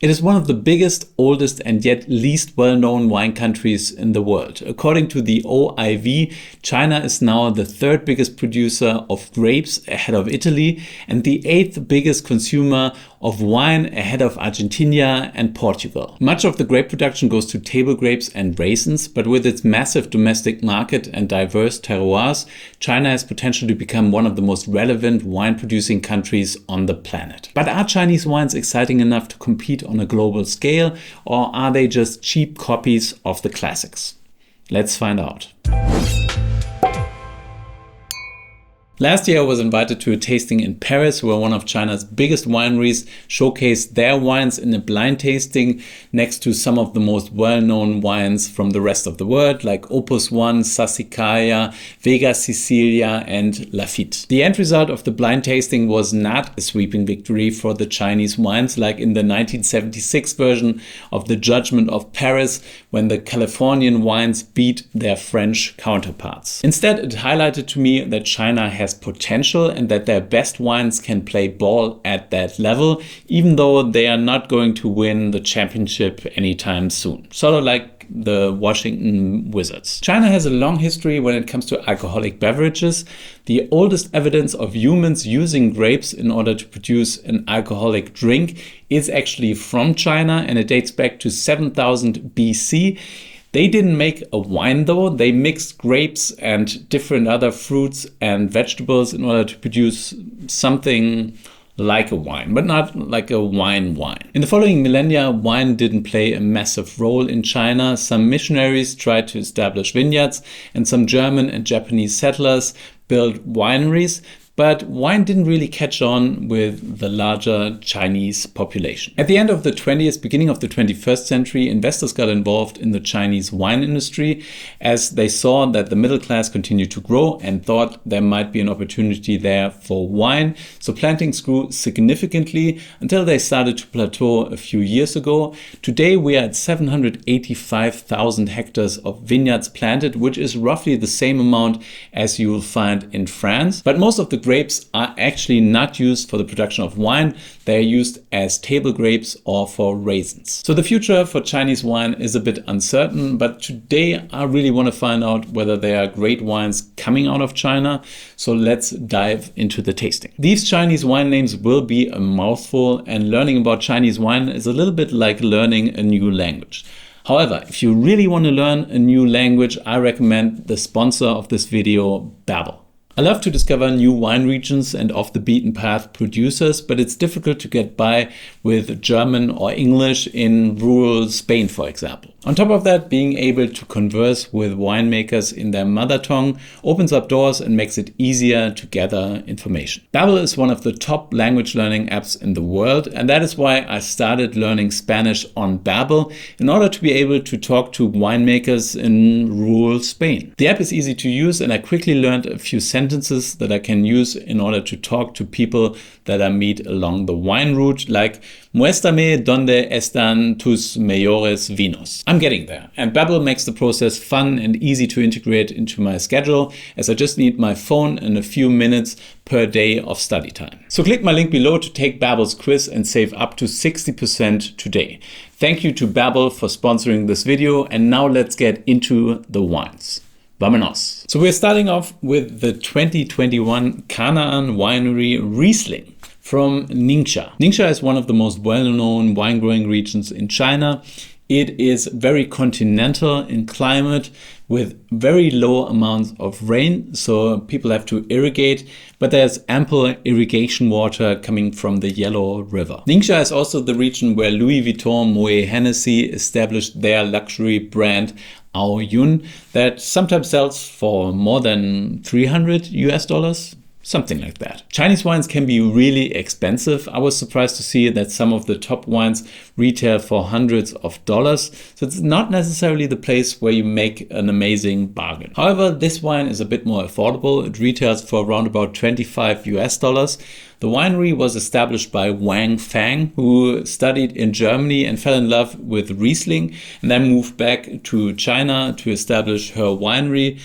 It is one of the biggest, oldest and yet least well-known wine countries in the world. According to the OIV, China is now the third biggest producer of grapes ahead of Italy and the eighth biggest consumer of wine ahead of Argentina and Portugal. Much of the grape production goes to table grapes and raisins, but with its massive domestic market and diverse terroirs, China has potential to become one of the most relevant wine-producing countries on the planet. But are Chinese wines exciting enough to compete on a global scale, or are they just cheap copies of the classics? Let's find out. Last year I was invited to a tasting in Paris where one of China's biggest wineries showcased their wines in a blind tasting next to some of the most well-known wines from the rest of the world like Opus One, Sassicaia, Vega Sicilia and Lafite. The end result of the blind tasting was not a sweeping victory for the Chinese wines like in the 1976 version of the Judgment of Paris when the Californian wines beat their French counterparts. Instead, it highlighted to me that China has potential and that their best wines can play ball at that level, even though they are not going to win the championship anytime soon. Sort of like the Washington Wizards. China has a long history when it comes to alcoholic beverages. The oldest evidence of humans using grapes in order to produce an alcoholic drink is actually from China, and it dates back to 7000 BC. They didn't make a wine though, they mixed grapes and different other fruits and vegetables in order to produce something like a wine, but not like a wine. In the following millennia, wine didn't play a massive role in China. Some missionaries tried to establish vineyards and some German and Japanese settlers built wineries, but wine didn't really catch on with the larger Chinese population. At the end of the 20th, beginning of the 21st century, investors got involved in the Chinese wine industry as they saw that the middle class continued to grow and thought there might be an opportunity there for wine. So plantings grew significantly until they started to plateau a few years ago. Today we are at 785,000 hectares of vineyards planted, which is roughly the same amount as you will find in France. But most of the grapes are actually not used for the production of wine. They are used as table grapes or for raisins. So the future for Chinese wine is a bit uncertain, but today I really want to find out whether there are great wines coming out of China. So let's dive into the tasting. These Chinese wine names will be a mouthful, and learning about Chinese wine is a little bit like learning a new language. However, if you really want to learn a new language, I recommend the sponsor of this video, Baum. I love to discover new wine regions and off the beaten path producers, but it's difficult to get by with German or English in rural Spain, for example. On top of that, being able to converse with winemakers in their mother tongue opens up doors and makes it easier to gather information. Babbel is one of the top language learning apps in the world, and that is why I started learning Spanish on Babbel in order to be able to talk to winemakers in rural Spain. The app is easy to use, and I quickly learned a few sentences that I can use in order to talk to people that I meet along the wine route, like "Muéstrame dónde están tus mejores vinos." I'm getting there, and Babbel makes the process fun and easy to integrate into my schedule, as I just need my phone and a few minutes per day of study time. So click my link below to take Babbel's quiz and save up to 60% today. Thank you to Babbel for sponsoring this video, and now let's get into the wines. Vámonos. So we're starting off with the 2021 Kanaan Winery Riesling from Ningxia. Ningxia is one of the most well-known wine growing regions in China. It is very continental in climate with very low amounts of rain, so people have to irrigate, but there's ample irrigation water coming from the Yellow River. Ningxia is also the region where Louis Vuitton Moet Hennessy established their luxury brand Ao Yun that sometimes sells for more than $300. Something like that. Chinese wines can be really expensive. I was surprised to see that some of the top wines retail for hundreds of dollars. So it's not necessarily the place where you make an amazing bargain. However, this wine is a bit more affordable. It retails for around about $25. The winery was established by Fang, who studied in Germany and fell in love with Riesling and then moved back to China to establish her winery.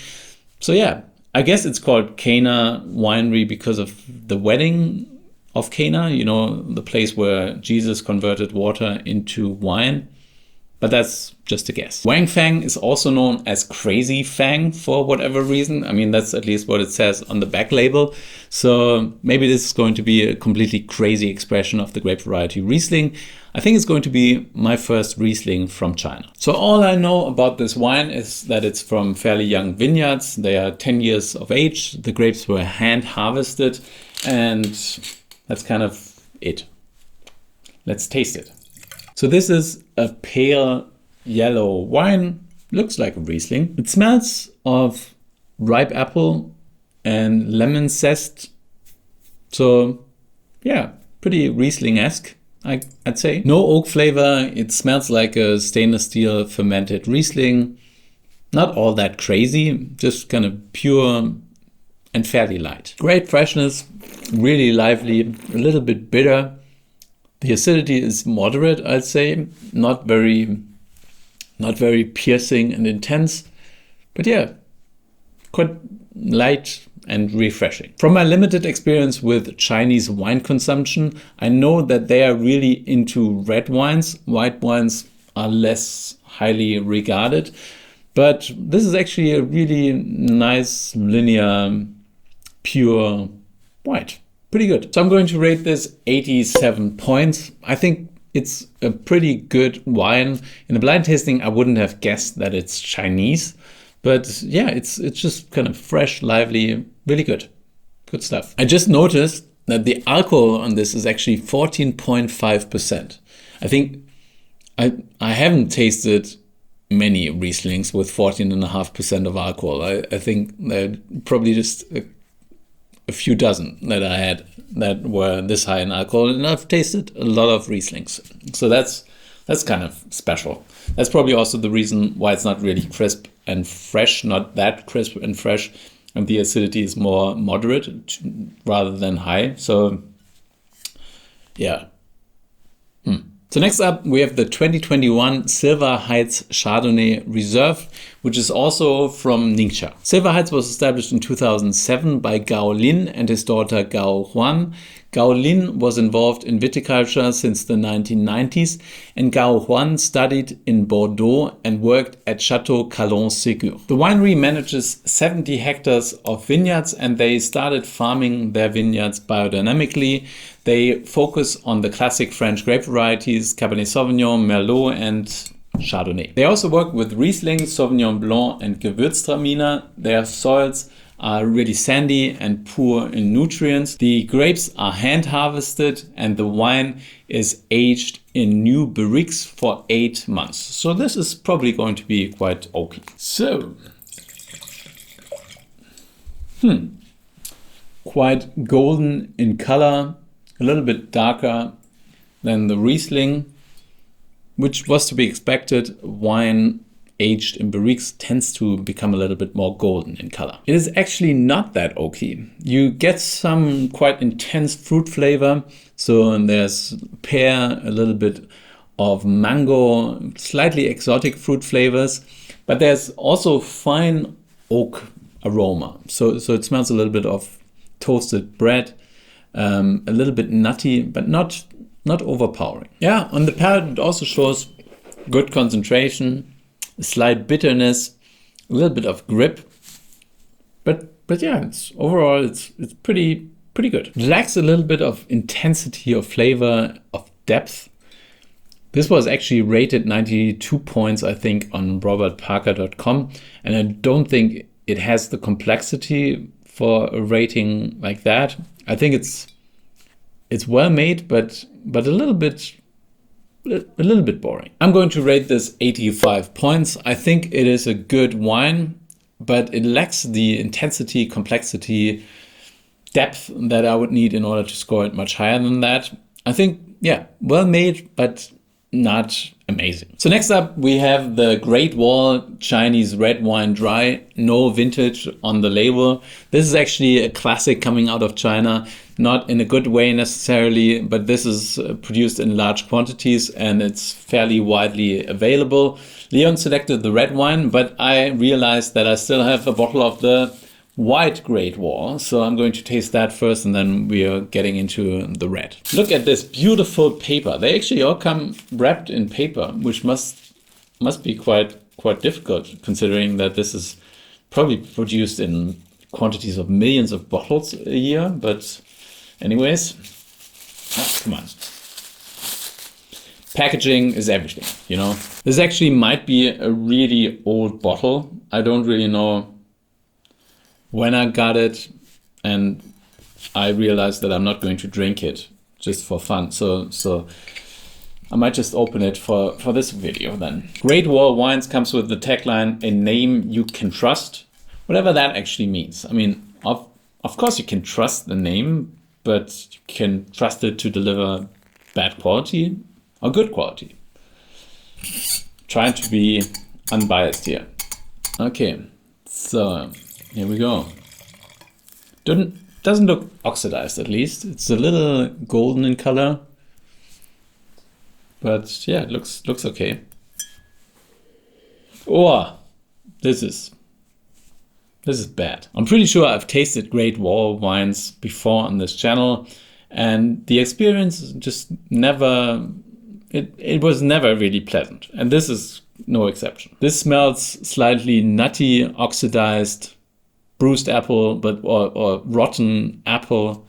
So yeah, I guess it's called Kanaan Winery because of the wedding of Cana, you know, the place where Jesus converted water into wine. But that's just a guess. Wang Fang is also known as Crazy Fang for whatever reason. I mean, that's at least what it says on the back label. So maybe this is going to be a completely crazy expression of the grape variety Riesling. I think it's going to be my first Riesling from China. So all I know about this wine is that it's from fairly young vineyards. They are 10 years of age. The grapes were hand harvested, and that's kind of it. Let's taste it. So this is a pale yellow wine. Looks like a Riesling. It smells of ripe apple and lemon zest. So yeah, pretty Riesling-esque, I'd say. No oak flavor. It smells like a stainless steel fermented Riesling. Not all that crazy, just kind of pure and fairly light. Great freshness, really lively, a little bit bitter. The acidity is moderate, I'd say, not very piercing and intense, but yeah, quite light and refreshing. From my limited experience with Chinese wine consumption, I know that they are really into red wines. White wines are less highly regarded, but this is actually a really nice, linear, pure white. Pretty good. So I'm going to rate this 87 points. I think it's a pretty good wine. In a blind tasting, I wouldn't have guessed that it's Chinese, but yeah, it's just kind of fresh, lively, really good. Good stuff. I just noticed that the alcohol on this is actually 14.5%. I think I haven't tasted many Rieslings with 14.5% of alcohol. I think they're probably just a few dozen that I had that were this high in alcohol, and I've tasted a lot of Rieslings. So that's kind of special. That's probably also the reason why it's not really crisp and fresh, not that crisp and fresh, and the acidity is more moderate rather than high. So yeah. So next up, we have the 2021 Silver Heights Chardonnay Reserve, which is also from Ningxia. Silver Heights was established in 2007 by Gao Lin and his daughter Gao Huan. Gao Lin was involved in viticulture since the 1990s, and Gao Huan studied in Bordeaux and worked at Chateau Calon-Ségur. The winery manages 70 hectares of vineyards, and they started farming their vineyards biodynamically. They focus on the classic French grape varieties, Cabernet Sauvignon, Merlot, and Chardonnay. They also work with Riesling, Sauvignon Blanc, and Gewürztraminer. Their soils are really sandy and poor in nutrients. The grapes are hand harvested, and the wine is aged in new barriques for 8 months. So this is probably going to be quite oaky. So, quite golden in color, a little bit darker than the Riesling, which was to be expected. Wine aged in barriques tends to become a little bit more golden in color. It is actually not that oaky. You get some quite intense fruit flavor. So there's pear, a little bit of mango, slightly exotic fruit flavors, but there's also fine oak aroma. So it smells a little bit of toasted bread, a little bit nutty, but not overpowering. Yeah, on the palate it also shows good concentration, a slight bitterness, a little bit of grip, but yeah, overall it's pretty good. It lacks a little bit of intensity of flavor, of depth. This was actually rated 92 points, I think, on robertparker.com, and I don't think it has the complexity for a rating like that. I think it's well made, but a little bit boring. I'm going to rate this 85 points. I think it is a good wine, but it lacks the intensity, complexity, depth that I would need in order to score it much higher than that. I think, yeah, well made, but not amazing. So next up, we have the Greatwall Chinese red wine dry, no vintage on the label. This is actually a classic coming out of China, not in a good way necessarily, but this is produced in large quantities and it's fairly widely available. Leon selected the red wine, but I realized that I still have a bottle of the white Greatwall. So I'm going to taste that first and then we are getting into the red. Look at this beautiful paper. They actually all come wrapped in paper, which must be quite difficult considering that this is probably produced in quantities of millions of bottles a year. But anyways, come on. Packaging is everything, you know. This actually might be a really old bottle. I don't really know when I got it, and I realized that I'm not going to drink it just for fun. So I might just open it for this video then. Greatwall Wines comes with the tagline, a name you can trust, whatever that actually means. I mean, of course you can trust the name, but you can trust it to deliver bad quality or good quality. Trying to be unbiased here. Okay, so here we go. Doesn't look oxidized, at least. It's a little golden in color, but yeah, it looks okay. Oh, this is bad. I'm pretty sure I've tasted Greatwall wines before on this channel, and the experience just never. It was never really pleasant, and this is no exception. This smells slightly nutty, oxidized, bruised apple, or rotten apple.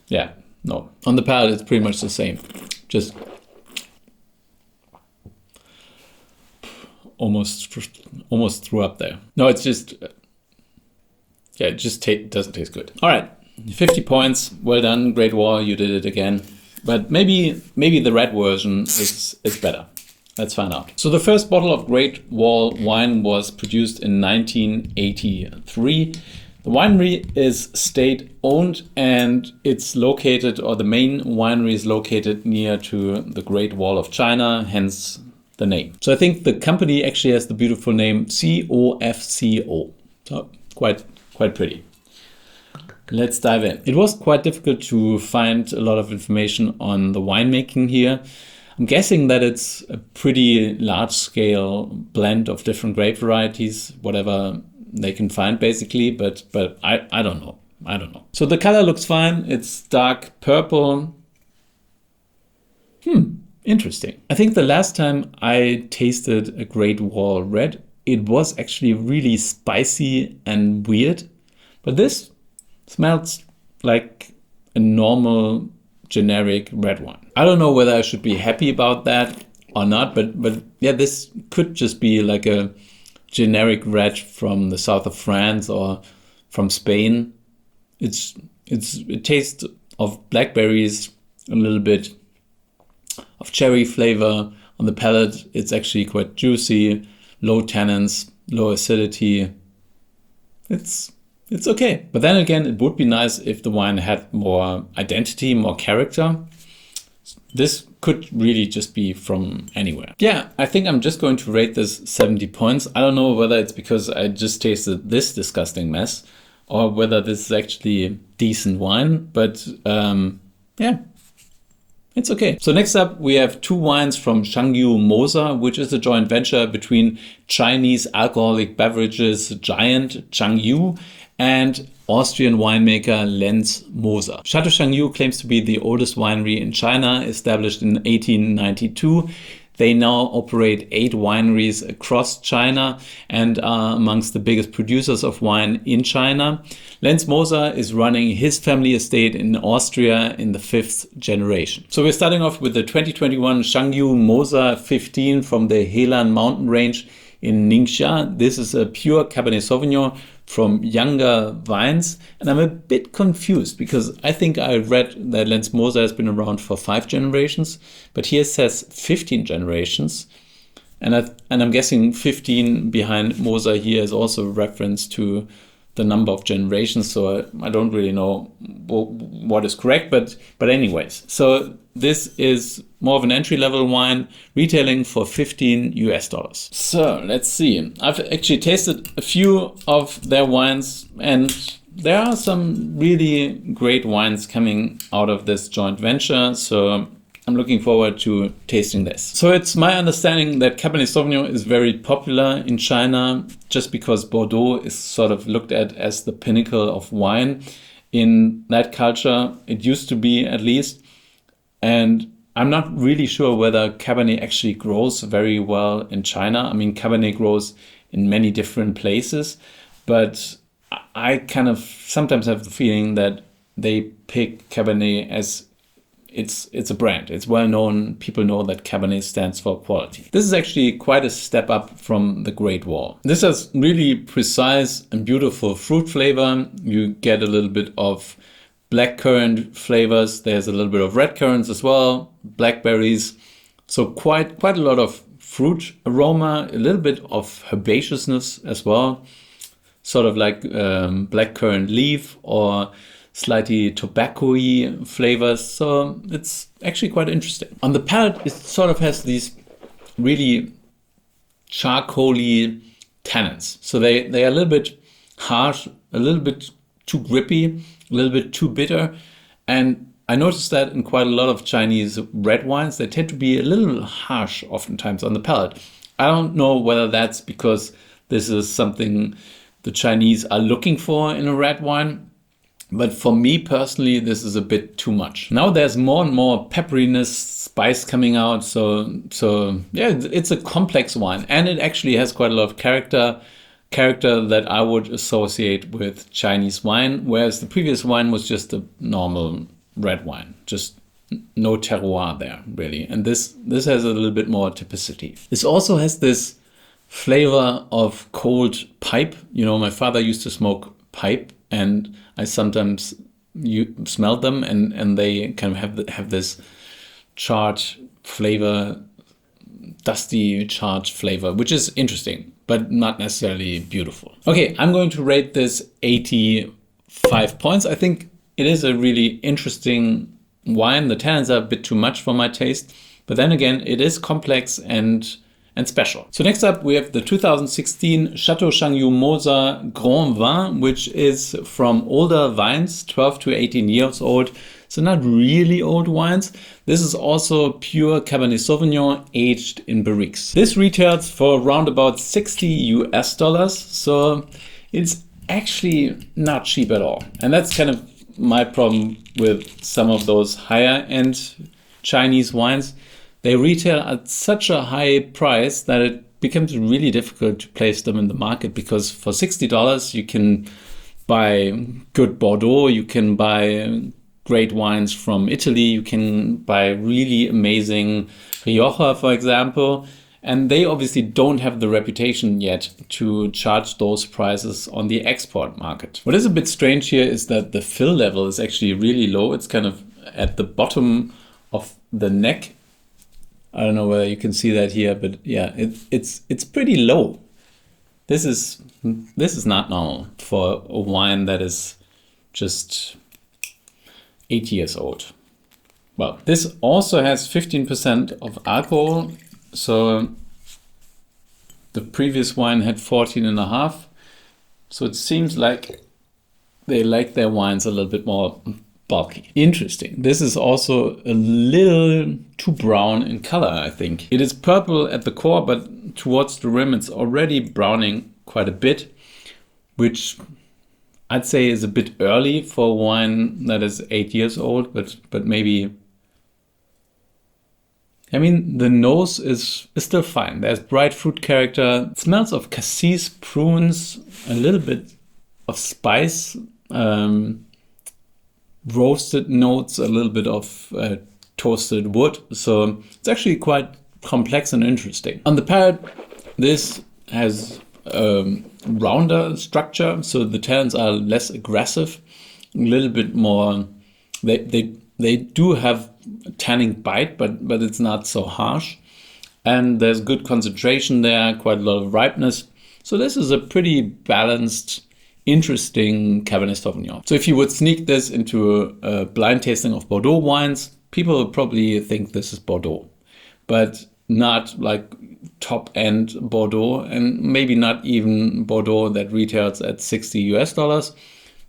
Yeah, no. On the palate, it's pretty much the same. Just almost threw up there. No, it's just yeah, it just doesn't taste good. All right, 50 points. Well done, Greatwall. You did it again. But maybe the red version is better. Let's find out. So the first bottle of Greatwall wine was produced in 1983. The winery is state-owned and it's located, or the main winery is located near to the Great Wall of China, hence the name. So I think the company actually has the beautiful name COFCO. So quite pretty. Let's dive in. It was quite difficult to find a lot of information on the winemaking here. I'm guessing that it's a pretty large-scale blend of different grape varieties, whatever they can find basically, but I don't know. I don't know. So the color looks fine. It's dark purple. Interesting. I think the last time I tasted a Greatwall red, it was actually really spicy and weird, but this smells like a normal generic red wine. I don't know whether I should be happy about that or not, but yeah, this could just be like a generic red from the south of France or from Spain. It tastes of blackberries, a little bit of cherry flavor on the palate. It's actually quite juicy, low tannins, low acidity. It's okay. But then again, it would be nice if the wine had more identity, more character. This could really just be from anywhere. Yeah, I think I'm just going to rate this 70 points. I don't know whether it's because I just tasted this disgusting mess or whether this is actually decent wine, but yeah, it's okay. So next up, we have two wines from Changyu Moser, which is a joint venture between Chinese alcoholic beverages giant Changyu and Austrian winemaker Lenz Moser. Chateau Changyu claims to be the oldest winery in China, established in 1892. They now operate 8 wineries across China and are amongst the biggest producers of wine in China. Lenz Moser is running his family estate in Austria in the 5th generation. So we're starting off with the 2021 Changyu Moser 15 from the Helan mountain range in Ningxia. This is a pure Cabernet Sauvignon from younger vines, and I'm a bit confused because I think I read that Lenz Moser has been around for 5 generations, but here it says 15 generations, and I'm guessing 15 behind Moser here is also a reference to the number of generations, so I don't really know what is correct, but anyways, so this is more of an entry-level wine, retailing for $15 US. So let's see. I've actually tasted a few of their wines, and there are some really great wines coming out of this joint venture. So I'm looking forward to tasting this. So it's my understanding that Cabernet Sauvignon is very popular in China just because Bordeaux is sort of looked at as the pinnacle of wine. In that culture, it used to be at least. And I'm not really sure whether Cabernet actually grows very well in China. I mean, Cabernet grows in many different places, but I kind of sometimes have the feeling that they pick Cabernet as it's a brand. It's well known. People know that Cabernet stands for quality. This is actually quite a step up from the Greatwall. This has really precise and beautiful fruit flavor. You get a little bit of blackcurrant flavors. There's a little bit of red currants as well, blackberries. So quite a lot of fruit aroma, a little bit of herbaceousness as well, sort of like blackcurrant leaf or slightly tobacco-y flavors. So it's actually quite interesting. On the palate, it sort of has these really charcoaly tannins. So they are a little bit harsh, a little bit too grippy, a little bit too bitter. And I noticed that in quite a lot of Chinese red wines, they tend to be a little harsh oftentimes on the palate. I don't know whether that's because this is something the Chinese are looking for in a red wine, but for me personally, this is a bit too much. Now there's more and more pepperiness, spice coming out. So yeah, it's a complex wine, and it actually has quite a lot of character that I would associate with Chinese wine, whereas the previous wine was just a normal red wine, just no terroir there really. And this has a little bit more typicity. This also has this flavor of cold pipe. You know, my father used to smoke pipe, and I sometimes smelled them, and they kind of have this charred flavor, dusty charred flavor, which is interesting, but not necessarily beautiful. Okay, I'm going to rate this 85 points. I think it is a really interesting wine. The tannins are a bit too much for my taste, but then again, it is complex and special. So next up, we have the 2016 Chateau Changyu Moser Grand Vin, which is from older vines, 12 to 18 years old. So not really old wines. This is also pure Cabernet Sauvignon aged in barriques. This retails for around about $60 US. So it's actually not cheap at all. And that's kind of my problem with some of those higher end Chinese wines. They retail at such a high price that it becomes really difficult to place them in the market, because for $60 you can buy good Bordeaux, you can buy great wines from Italy, you can buy really amazing Rioja, for example, and they obviously don't have the reputation yet to charge those prices on the export market. What is a bit strange here is that the fill level is actually really low. It's kind of at the bottom of the neck. I don't know whether you can see that here, but yeah, it's pretty low. This is not normal for a wine that is just 8 years old. Well, this also has 15% of alcohol. So the previous wine had 14.5. So it seems like they like their wines a little bit more bulky. Interesting. This is also a little too brown in color, I think. It is purple at the core, but towards the rim it's already browning quite a bit, which I'd say is a bit early for wine that is 8 years old, but maybe. I mean, the nose is still fine. There's bright fruit character. It smells of cassis, prunes, a little bit of spice, roasted notes, a little bit of toasted wood. So it's actually quite complex and interesting. On the palate, this has a rounder structure, so the tannins are less aggressive, a little bit more. They do have tanning bite, but it's not so harsh. And there's good concentration there, quite a lot of ripeness. So this is a pretty balanced, interesting Cabernet Sauvignon. So if you would sneak this into a blind tasting of Bordeaux wines, people would probably think this is Bordeaux, but not like top-end Bordeaux, and maybe not even Bordeaux that retails at $60 US,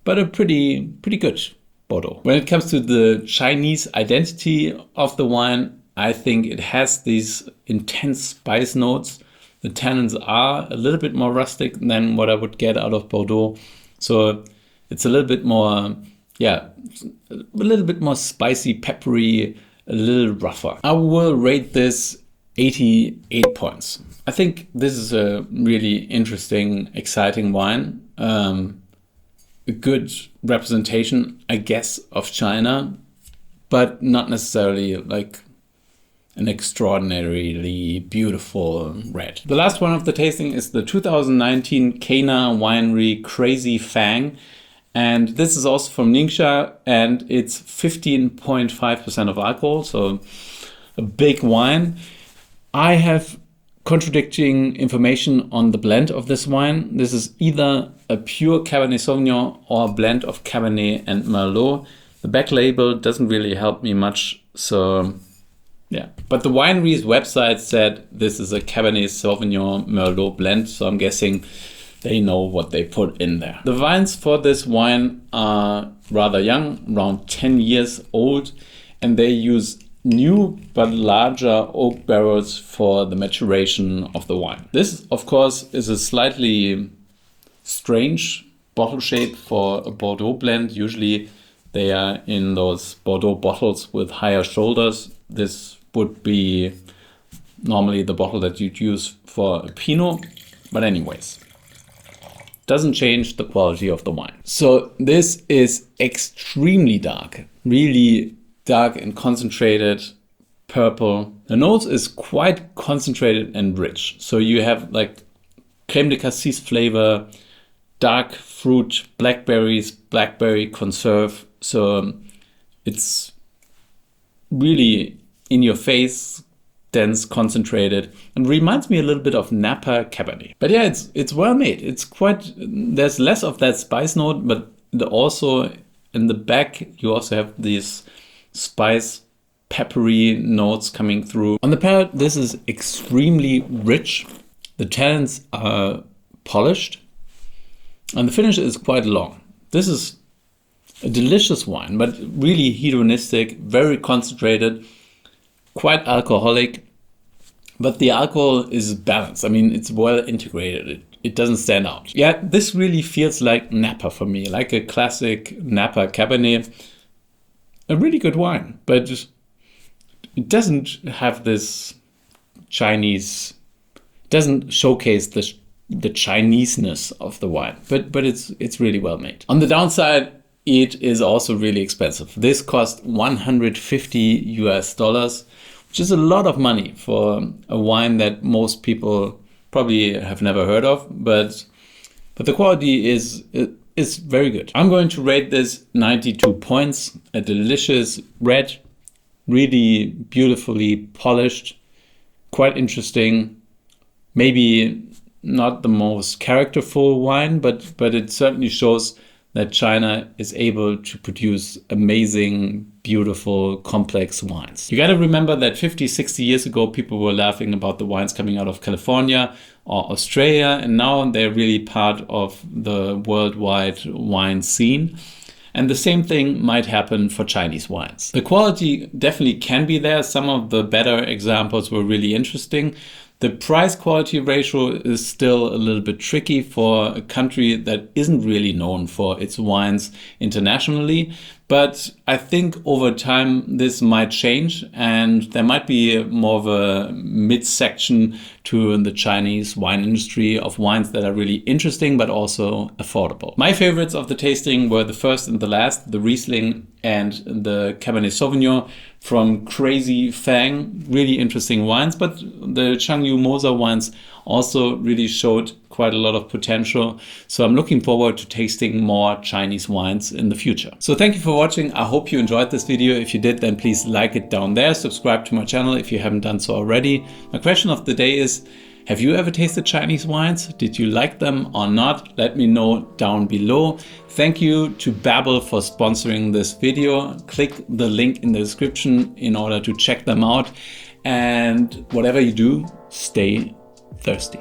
but a pretty good Bordeaux. When it comes to the Chinese identity of the wine, I think it has these intense spice notes. The tannins are a little bit more rustic than what I would get out of Bordeaux. So it's a little bit more, yeah, a little bit more spicy, peppery, a little rougher. I will rate this 88 points. I think this is a really interesting, exciting wine. A good representation, I guess, of China, but not necessarily like an extraordinarily beautiful red. The last one of the tasting is the 2019 Kanaan Winery Crazy Fang. And this is also from Ningxia, and it's 15.5% of alcohol, so a big wine. I have contradicting information on the blend of this wine. This is either a pure Cabernet Sauvignon or a blend of Cabernet and Merlot. The back label doesn't really help me much, so yeah. But the winery's website said this is a Cabernet Sauvignon Merlot blend, so I'm guessing they know what they put in there. The vines for this wine are rather young, around 10 years old, and they use new but larger oak barrels for the maturation of the wine. This, of course, is a slightly strange bottle shape for a Bordeaux blend. Usually they are in those Bordeaux bottles with higher shoulders. This would be normally the bottle that you'd use for a Pinot, but anyways, doesn't change the quality of the wine. So this is extremely dark, really dark and concentrated purple. The nose is quite concentrated and rich. So you have like crème de cassis flavor, dark fruit, blackberries, blackberry conserve. So it's really in your face, dense, concentrated, and reminds me a little bit of Napa Cabernet. But yeah, it's well made. It's quite, there's less of that spice note, but also in the back, you also have these spice, peppery notes coming through. On the palate, this is extremely rich. The tannins are polished, and the finish is quite long. This is a delicious wine, but really hedonistic, very concentrated, quite alcoholic, but the alcohol is balanced. I mean, it's well integrated. It doesn't stand out. Yeah, this really feels like Napa for me, like a classic Napa Cabernet. A really good wine, but it doesn't have this Chinese, doesn't showcase the Chineseness of the wine, but it's really well made. On the downside, it is also really expensive. This cost $150, which is a lot of money for a wine that most people probably have never heard of, but the quality is very good. I'm going to rate this 92 points, a delicious red, really beautifully polished, quite interesting, maybe not the most characterful wine, but it certainly shows that China is able to produce amazing, beautiful, complex wines. You gotta remember that 50, 60 years ago, people were laughing about the wines coming out of California or Australia, and now they're really part of the worldwide wine scene. And the same thing might happen for Chinese wines. The quality definitely can be there. Some of the better examples were really interesting. The price-quality ratio is still a little bit tricky for a country that isn't really known for its wines internationally. But I think over time this might change, and there might be more of a mid-section to the Chinese wine industry of wines that are really interesting but also affordable. My favorites of the tasting were the first and the last, the Riesling and the Cabernet Sauvignon from Crazy Fang. Really interesting wines, but the Changyu Moser wines also really showed quite a lot of potential. So I'm looking forward to tasting more Chinese wines in the future. So thank you for watching. I hope you enjoyed this video. If you did, then please like it down there. Subscribe to my channel if you haven't done so already. My question of the day is, have you ever tasted Chinese wines? Did you like them or not? Let me know down below. Thank you to Babbel for sponsoring this video. Click the link in the description in order to check them out. And whatever you do, stay thirsty.